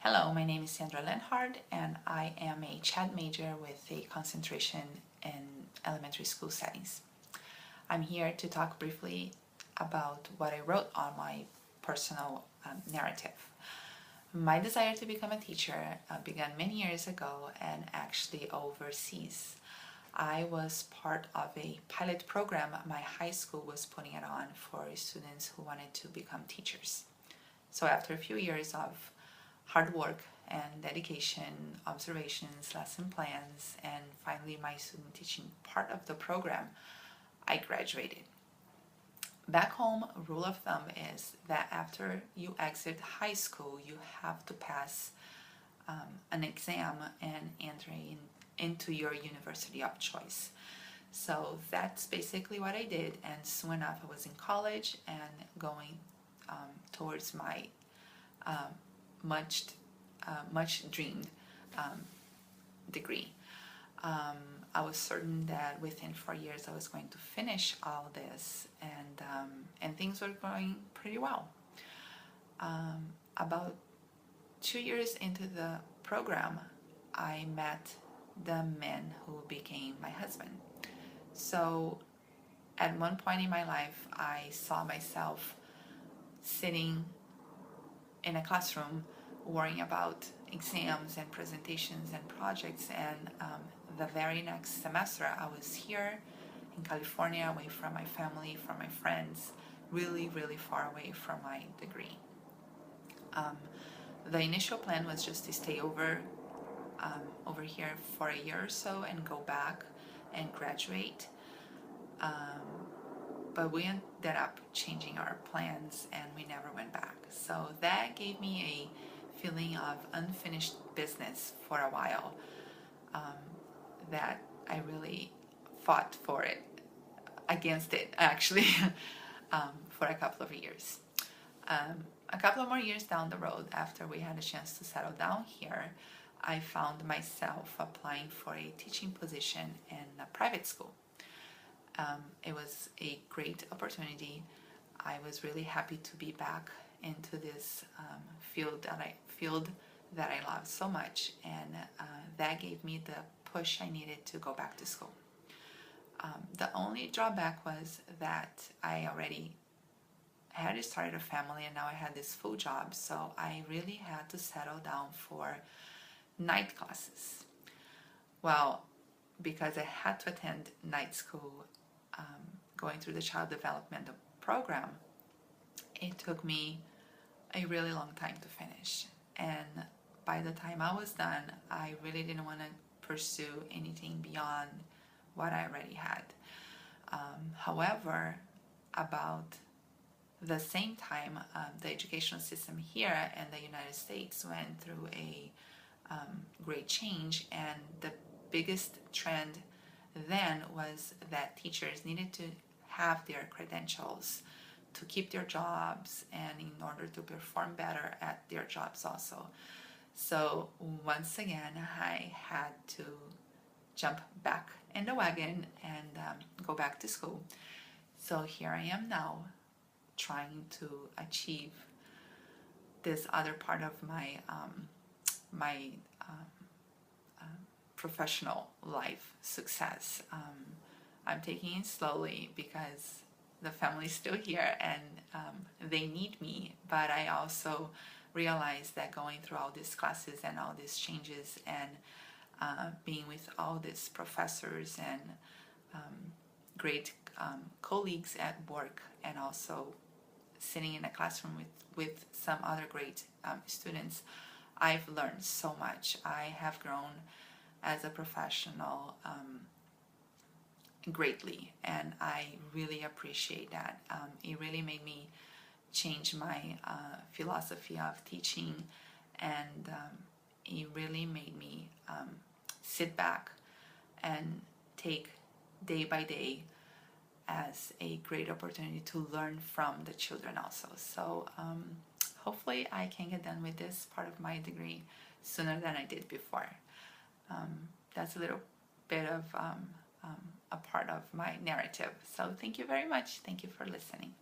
Hello, my name is Sandra Lenhard and I am a CHAD major with a concentration in elementary school settings. I'm here to talk briefly about what I wrote on my personal narrative. My desire to become a teacher began many years ago and actually overseas. I was part of a pilot program my high school was putting it on for students who wanted to become teachers. So after a few years of hard work and dedication, observations, lesson plans, and finally my student teaching part of the program, I graduated. Back home, rule of thumb is that after you exit high school, you have to pass an exam and enter into your university of choice. So that's basically what I did, and soon enough I was in college and going towards my much dreamed degree. I was certain that within 4 years I was going to finish all this, and things were going pretty well. About 2 years into the program, I met the man who became my husband. So at one point in my life, I saw myself sitting in a classroom worrying about exams and presentations and projects, and the very next semester I was here in California, away from my family, from my friends, really far away from my degree. The initial plan was just to stay over here for a year or so and go back and graduate, but we ended up changing our plans and we never went back. So that gave me a feeling of unfinished business for a while, that I really fought for it, against it actually, for a couple of years. A couple of more years down the road, after we had a chance to settle down here, I found myself applying for a teaching position in a private school. It was a great opportunity. I was really happy to be back into this field that I love so much, and that gave me the push I needed to go back to school. The only drawback was that I already had started a family and now I had this full job, so I really had to settle down for night classes. Well, because I had to attend night school, going through the child development program, it took me a really long time to finish, and by the time I was done, I really didn't want to pursue anything beyond what I already had. However, about the same time, the educational system here in the United States went through a great change, and the biggest trend then was that teachers needed to have their credentials to keep their jobs and in order to perform better at their jobs also. So once again, I had to jump back in the wagon and go back to school. So here I am now, trying to achieve this other part of my professional life success. I'm taking it slowly because the family's still here and they need me, but I also realized that going through all these classes and all these changes and being with all these professors and great colleagues at work, and also sitting in a classroom with some other great students, I've learned so much. I have grown as a professional greatly, and I really appreciate that. It really made me change my philosophy of teaching, and it really made me sit back and take day by day as a great opportunity to learn from the children also. So hopefully I can get done with this part of my degree sooner than I did before. That's a little bit of a part of my narrative. So thank you very much. Thank you for listening.